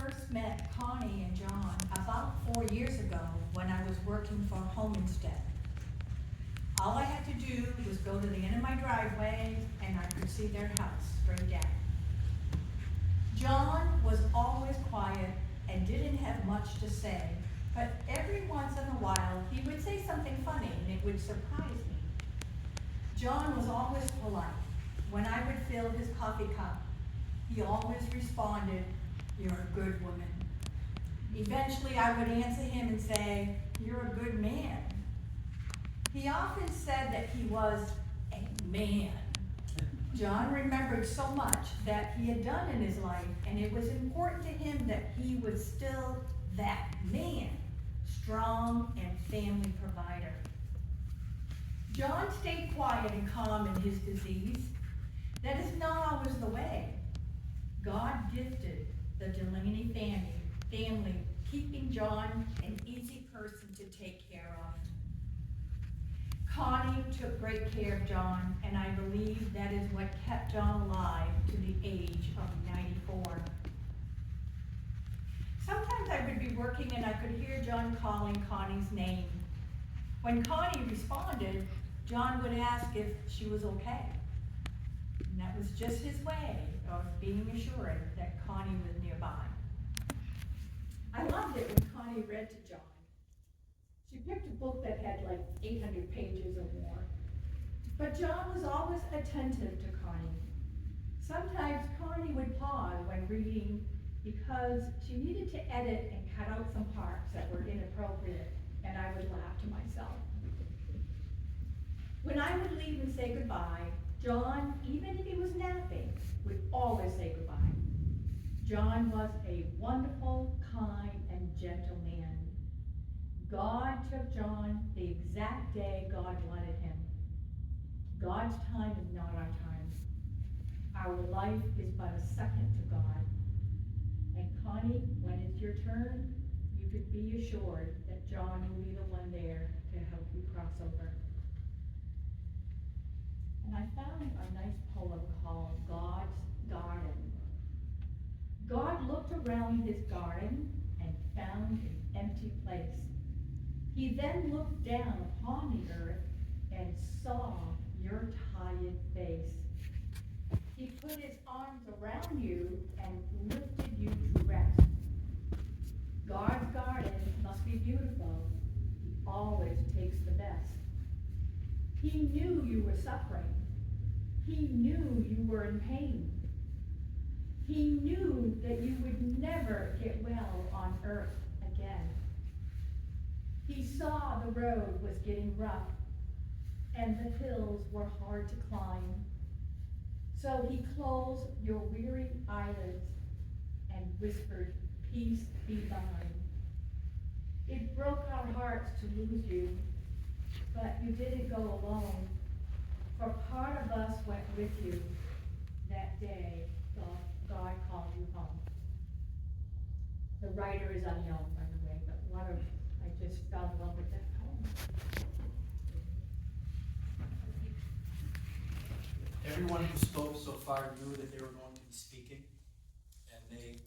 first met Connie and John about 4 years ago when I was working for Home Instead. All I had to do was go to the end of my driveway and I could see their house straight down. John was always quiet and didn't have much to say, but every once in a while he would say something funny and it would surprise me. John was always polite. When I would fill his coffee cup, he always responded, "You're a good woman." Eventually I would answer him and say, "You're a good man." He often said that he was a man. John remembered so much that he had done in his life, and it was important to him that he was still that man, strong and family provider. John stayed quiet and calm in his disease. That is not always the way. God gifted the Delaney family, keeping John an easy person to take care of. Connie took great care of John, and I believe that is what kept John alive to the age of 94. Sometimes I would be working and I could hear John calling Connie's name. When Connie responded, John would ask if she was okay. And that was just his way of being assured that Connie was nearby. I loved it when Connie read to John. She picked a book that had like 800 pages or more. But John was always attentive to Connie. Sometimes Connie would pause when reading because she needed to edit and cut out some parts that were inappropriate, and I would laugh to myself. When I would leave and say goodbye, John, even if he was napping, would always say goodbye. John was a wonderful, kind, and gentle man. God took John the exact day God wanted him. God's time is not our time. Our life is but a second to God. And Connie, when it's your turn, you could be assured that John will be the one there to help you cross over. And I found a nice poem called God's Garden. God looked around his garden and found an empty place. He then looked down upon the earth and saw your tired face. He put his arms around you and lifted you to rest. God's garden must be beautiful. He always takes the best. He knew you were suffering. He knew you were in pain. He knew that you would never get well on earth again. He saw the road was getting rough and the hills were hard to climb. So he closed your weary eyelids and whispered, "Peace be thine." It broke our hearts to lose you, but you didn't go alone, for part of us went with you that day God called you home. The writer is unknown, by the way, but I just fell in love with that poem. Everyone who spoke so far knew that they were going to be speaking, and they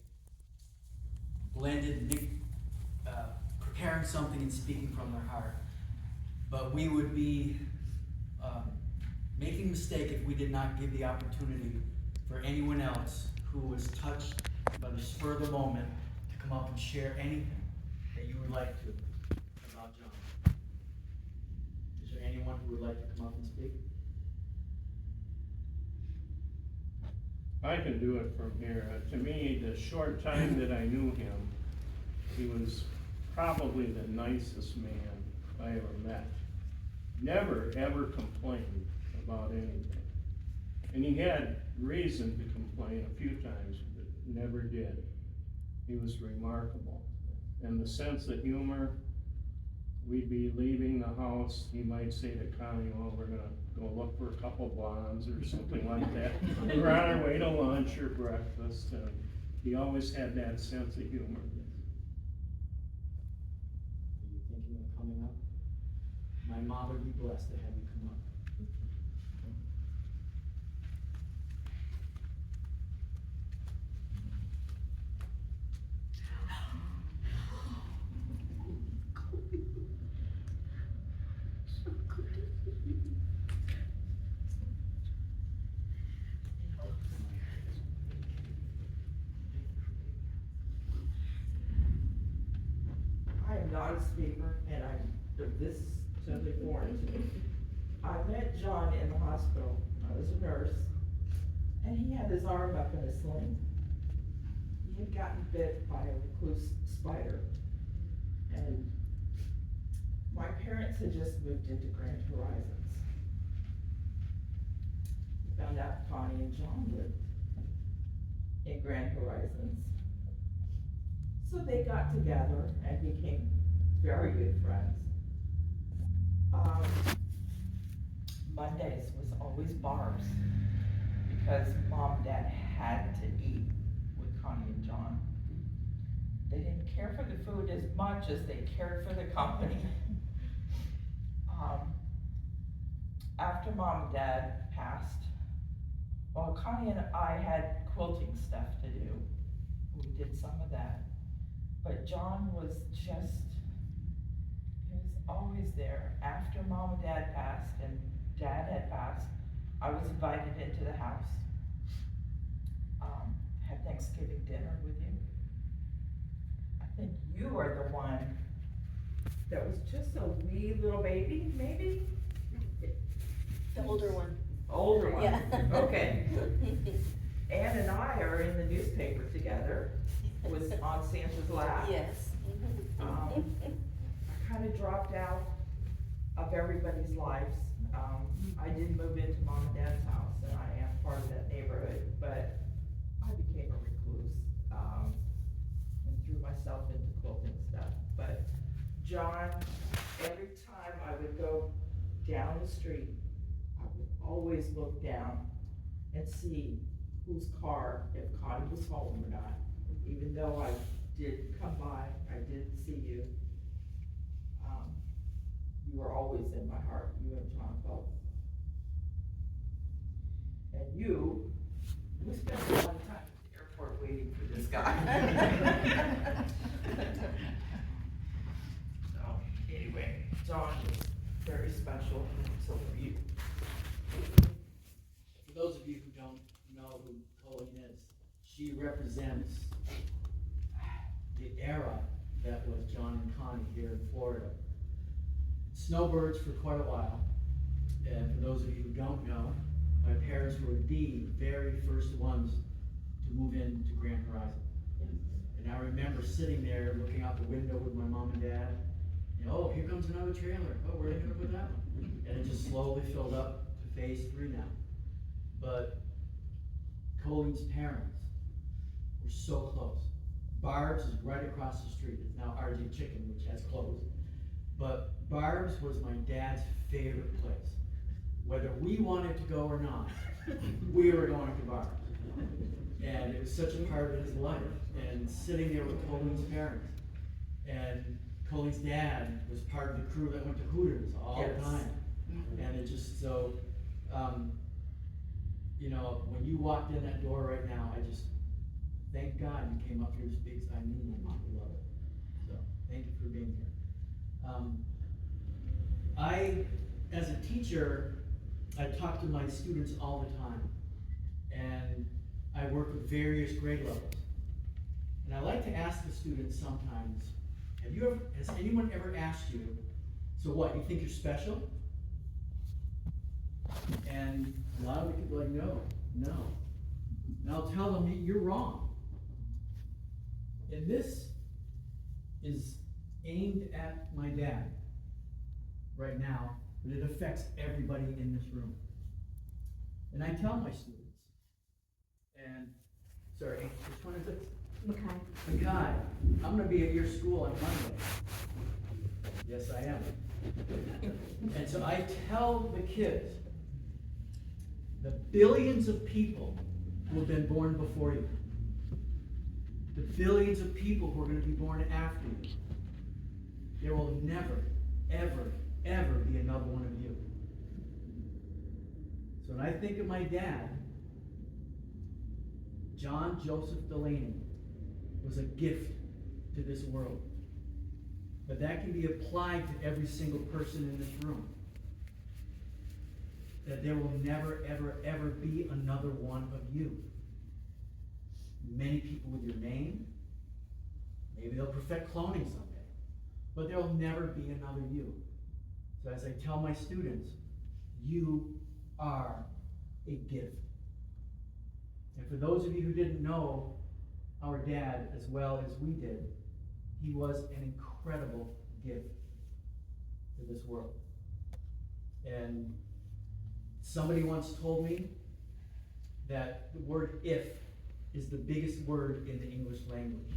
blended preparing something and speaking from their heart. But we would be making a mistake if we did not give the opportunity for anyone else who was touched by the spur of the moment to come up and share anything that you would like to about John. Is there anyone who would like to come up and speak? I can do it from here. To me, the short time that I knew him, he was probably the nicest man I ever met. Never, ever complained about anything. And he had reason to complain a few times, but never did. He was remarkable. And the sense of humor, we'd be leaving the house, he might say to Connie, "Well, we're gonna go look for a couple blondes," or something like that. We're on our way to lunch or breakfast, and he always had that sense of humor. Are you thinking of coming up? My mom would be blessed to have you come up. non-speaker, and this is totally foreign to me. I met John in the hospital. I was a nurse, and he had his arm up in a sling. He had gotten bit by a recluse spider, and my parents had just moved into Grand Horizons. We found out Connie and John lived in Grand Horizons. So they got together and became very good friends. Mondays was always barbs because Mom and Dad had to eat with Connie and John. They didn't care for the food as much as they cared for the company. After Mom and Dad passed, well, Connie and I had quilting stuff to do. We did some of that. But John was he was always there. After Mom and Dad passed and Dad had passed, I was invited into the house. Had Thanksgiving dinner with you. I think you were the one that was just a wee little baby, maybe? The older one. Older one, Yeah. okay. Ann and I are in the newspaper together, was on Santa's lap. Yes. I kind of dropped out of everybody's lives. I did move into Mom and Dad's house, and I am part of that neighborhood, but I became a recluse, and threw myself into quilting stuff. But John, every time I would go down the street, I would always look down and see whose car, if Connie was home or not. Even though I did come by, I did see you. You were always in my heart, you and John both. And we spent a lot of time at the airport waiting for this guy. So, anyway, John was very special, so were you. For those of you who don't know who Colleen is, she represents the era that was John and Connie here in Florida. Snowbirds for quite a while, and for those of you who don't know, my parents were the very first ones to move into Grand Horizon. And I remember sitting there looking out the window with my mom and dad, and oh, here comes another trailer. Oh, where are they gonna put that one? And it just slowly filled up to phase 3 now. But Colleen's parents were so close. Barb's is right across the street. It's now RJ Chicken, which has closed. But Barb's was my dad's favorite place. Whether we wanted to go or not, we were going to Barb's. And it was such a part of his life. And sitting there with Colleen's parents. And Colleen's dad was part of the crew that went to Hooters all the time. And it just so, when you walked in that door right now, I just, thank God you came up here to speak, so I knew my mom would love it. So, thank you for being here. As a teacher, I talk to my students all the time, and I work with various grade levels. And I like to ask the students sometimes, has anyone ever asked you, so what, you think you're special? And a lot of the people are like, no. And I'll tell them, you're wrong. And this is aimed at my dad right now, but it affects everybody in this room. And I tell my students, sorry, which one is it? Mackay, I'm gonna be at your school on Monday. Yes, I am. And so I tell the kids, the billions of people who have been born before you, the billions of people who are going to be born after you, there will never, ever, ever be another one of you. So when I think of my dad, John Joseph Delaney was a gift to this world. But that can be applied to every single person in this room. That there will never, ever, ever be another one of you. Many people with your name, maybe they'll perfect cloning someday. but there'll never be another you. So as I tell my students, you are a gift. And for those of you who didn't know our dad as well as we did, he was an incredible gift to this world. And somebody once told me that the word if is the biggest word in the English language.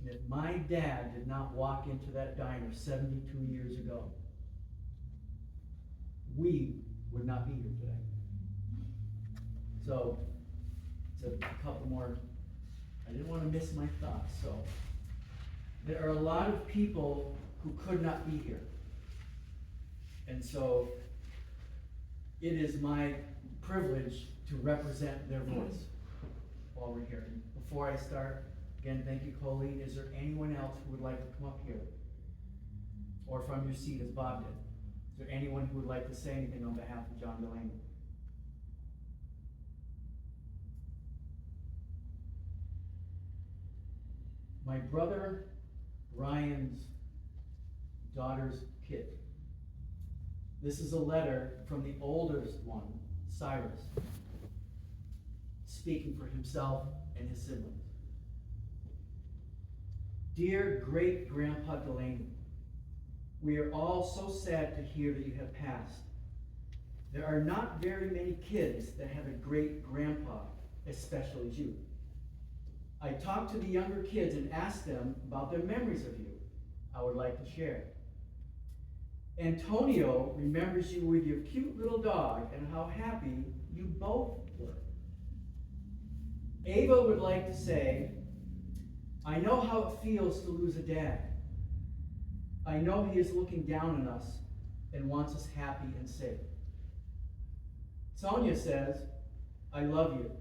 And if my dad did not walk into that diner 72 years ago, we would not be here today. So, it's a couple more. I didn't want to miss my thoughts. So, there are a lot of people who could not be here. And so, it is my privilege to represent their voice while we're here. And before I start, again, thank you, Colleen. Is there anyone else who would like to come up here? Or from your seat, as Bob did? Is there anyone who would like to say anything on behalf of John Delaney? My brother Ryan's daughter's kid. This is a letter from the oldest one, Cyrus, speaking for himself and his siblings. Dear great-grandpa Delaney, we are all so sad to hear that you have passed. There are not very many kids that have a great-grandpa, especially you. I talked to the younger kids and asked them about their memories of you. I would like to share. Antonio remembers you with your cute little dog and how happy you both were. Ava would like to say, I know how it feels to lose a dad. I know he is looking down on us and wants us happy and safe. Sonia says, I love you.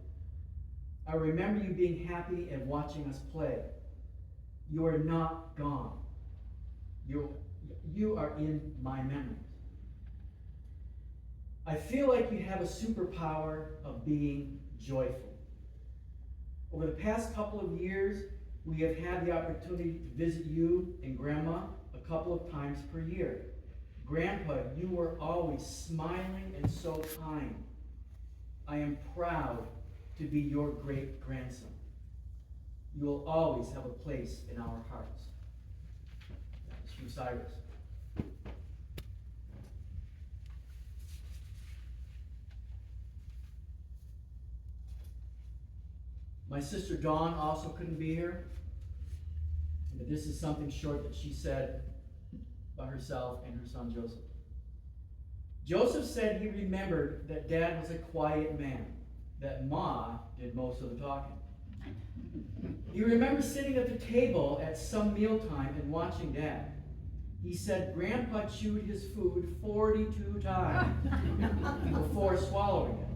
I remember you being happy and watching us play. You are not gone. You are in my memories. I feel like you have a superpower of being joyful. Over the past couple of years, we have had the opportunity to visit you and Grandma a couple of times per year. Grandpa, you were always smiling and so kind. I am proud to be your great-grandson. You will always have a place in our hearts. That was from Cyrus. My sister Dawn also couldn't be here, but this is something short that she said about herself and her son Joseph. Joseph said he remembered that Dad was a quiet man, that Ma did most of the talking. He remembers sitting at the table at some mealtime and watching Dad. He said Grandpa chewed his food 42 times before swallowing it.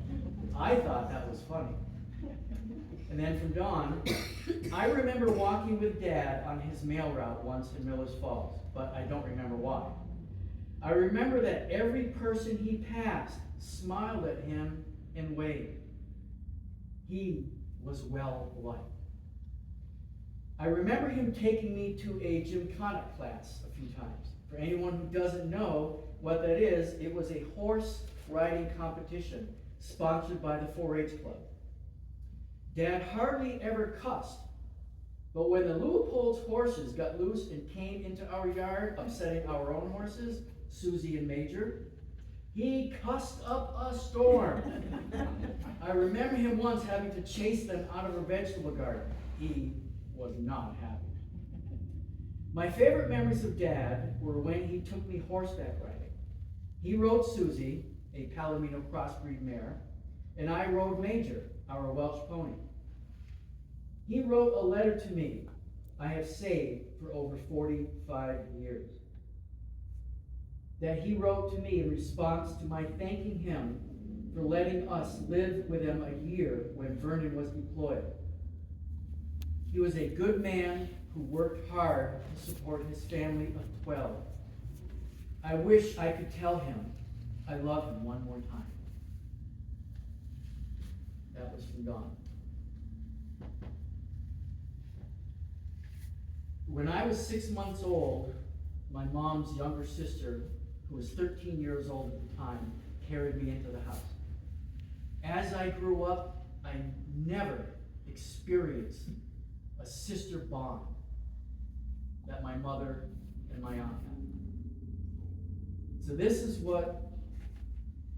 I thought that was funny. And then from Dawn, I remember walking with Dad on his mail route once in Millers Falls, but I don't remember why. I remember that every person he passed smiled at him and waved. He was well liked. I remember him taking me to a gymkhana class a few times. For anyone who doesn't know what that is, it was a horse riding competition sponsored by the 4-H Club. Dad hardly ever cussed, but when the Leopold's horses got loose and came into our yard, upsetting our own horses, Susie and Major, he cussed up a storm. I remember him once having to chase them out of a vegetable garden. He was not happy. My favorite memories of Dad were when he took me horseback riding. He rode Susie, a Palomino crossbreed mare, and I rode Major, our Welsh pony. He wrote a letter to me I have saved for over 45 years. That he wrote to me in response to my thanking him for letting us live with him a year when Vernon was deployed. He was a good man who worked hard to support his family of 12. I wish I could tell him I love him one more time. That was from Dawn. When I was 6 months old, my mom's younger sister, who was 13 years old at the time, carried me into the house. As I grew up, I never experienced a sister bond that my mother and my aunt had. So this is what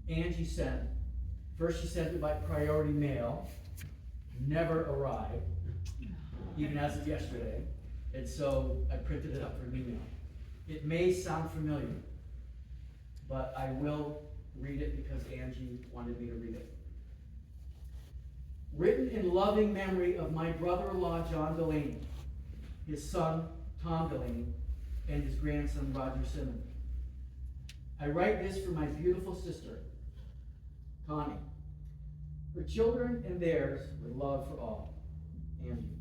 Angie sent. First she sent it by priority mail, never arrived, even as of yesterday. And so I printed it up for an email. It may sound familiar, but I will read it because Angie wanted me to read it. Written in loving memory of my brother-in-law, John Delaney, his son, Tom Delaney, and his grandson, Roger Simmons. I write this for my beautiful sister, Connie, her children and theirs, with love for all. Angie.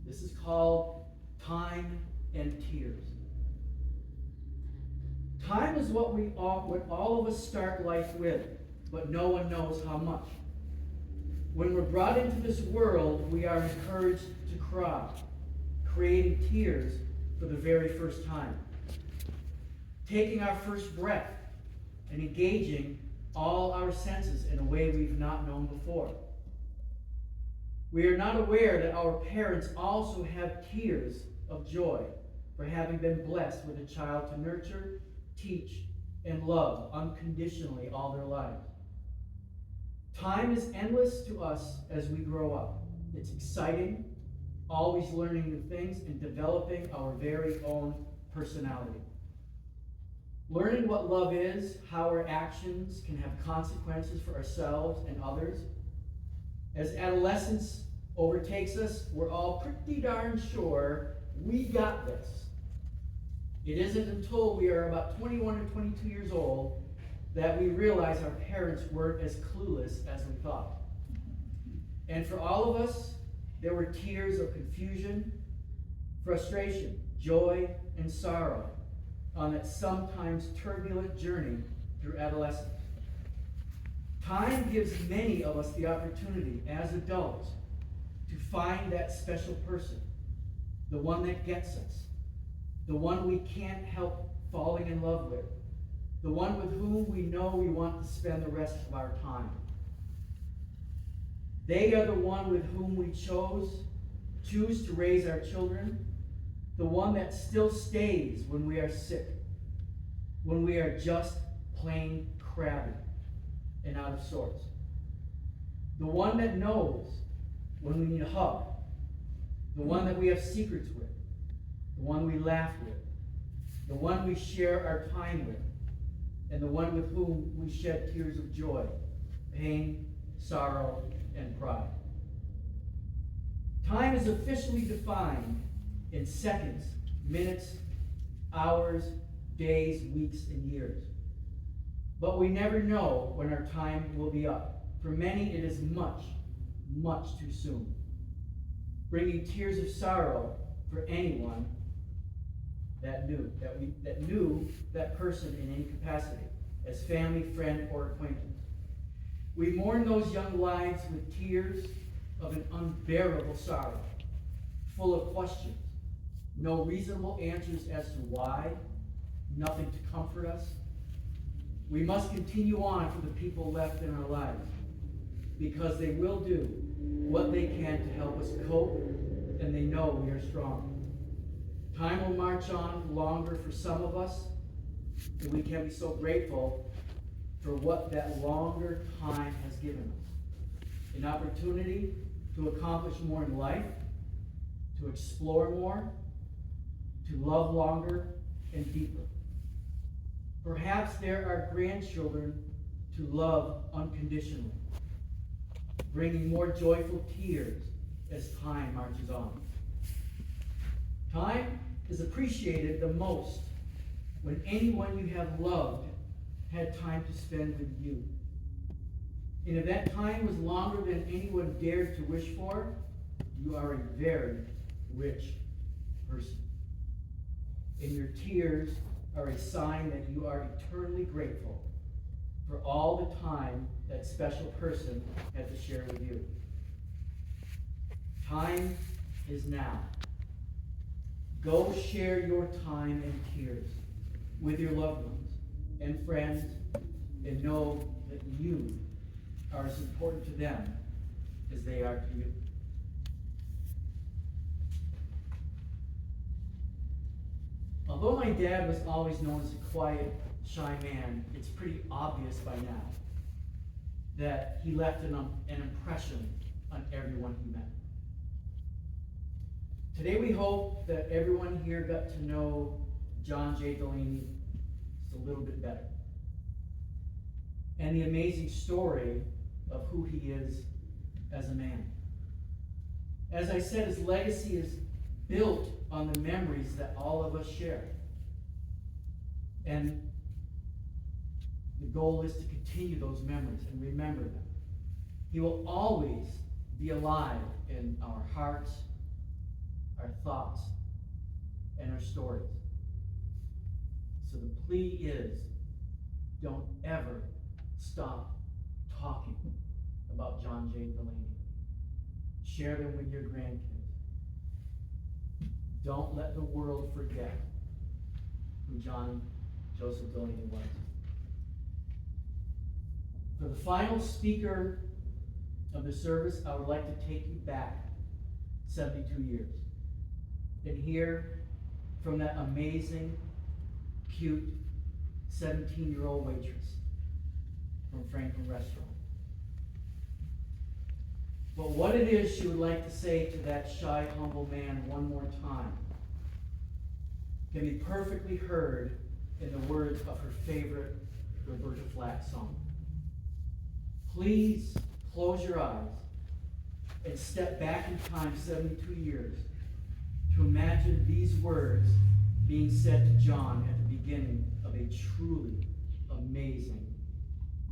This is called Time and Tears. Time is what all of us start life with, but no one knows how much. When we're brought into this world, we are encouraged to cry, creating tears for the very first time, taking our first breath and engaging all our senses in a way we've not known before. We are not aware that our parents also have tears of joy for having been blessed with a child to nurture, teach, and love unconditionally all their lives. Time is endless to us as we grow up. It's exciting, always learning new things and developing our very own personality. Learning what love is, how our actions can have consequences for ourselves and others. As adolescence overtakes us, we're all pretty darn sure we got this. It isn't until we are about 21 or 22 years old that we realize our parents weren't as clueless as we thought. And for all of us, there were tears of confusion, frustration, joy, and sorrow on that sometimes turbulent journey through adolescence. Time gives many of us the opportunity as adults to find that special person, the one that gets us, the one we can't help falling in love with, the one with whom we know we want to spend the rest of our time. They are the one with whom we choose to raise our children, the one that still stays when we are sick, when we are just plain crabby and out of sorts. The one that knows when we need a hug, the one that we have secrets with, the one we laugh with, the one we share our time with, and the one with whom we shed tears of joy, pain, sorrow, and pride. Time is officially defined in seconds, minutes, hours, days, weeks, and years. But we never know when our time will be up. For many, it is much, much too soon, bringing tears of sorrow for anyone that knew that person in any capacity, as family, friend, or acquaintance. We mourn those young lives with tears of an unbearable sorrow, full of questions, no reasonable answers as to why, nothing to comfort us. We must continue on for the people left in our lives, because they will do what they can to help us cope, and they know we are strong. Time will march on longer for some of us, and we can be so grateful for what that longer time has given us. An opportunity to accomplish more in life, to explore more, to love longer and deeper. Perhaps there are grandchildren to love unconditionally, bringing more joyful tears as time marches on. Time is appreciated the most when anyone you have loved had time to spend with you. And if that time was longer than anyone dared to wish for, you are a very rich person. And your tears are a sign that you are eternally grateful for all the time that special person had to share with you. Time is now. Go share your time and tears with your loved ones and friends, and know that you are as important to them as they are to you. Although my dad was always known as a quiet, shy man, it's pretty obvious by now that he left an impression on everyone he met. Today we hope that everyone here got to know John J. Delaney just a little bit better, and the amazing story of who he is as a man. As I said, his legacy is built on the memories that all of us share. And the goal is to continue those memories and remember them. He will always be alive in our hearts, our thoughts, and our stories. So the plea is, don't ever stop talking about John J. Delaney. Share them with your grandkids. Don't let the world forget who John Joseph Delaney was. For the final speaker of the service, I would like to take you back 72 years and hear from that amazing, cute 17-year-old waitress from Franklin Restaurant. But what it is she would like to say to that shy, humble man one more time can be perfectly heard in the words of her favorite Roberta Flack song. Please close your eyes and step back in time 72 years to imagine these words being said to John at the beginning of a truly amazing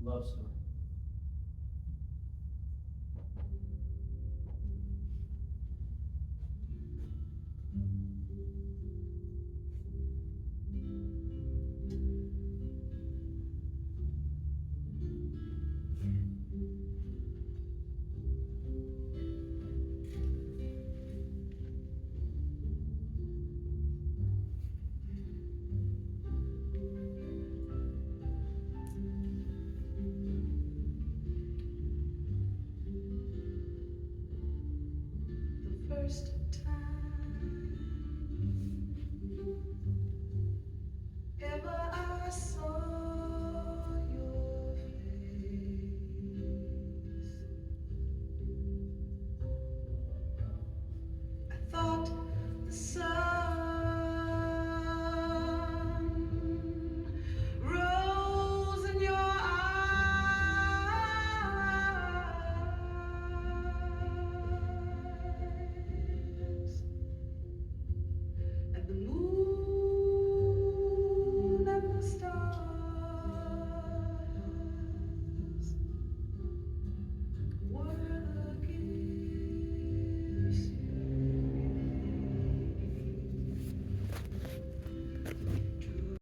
love story.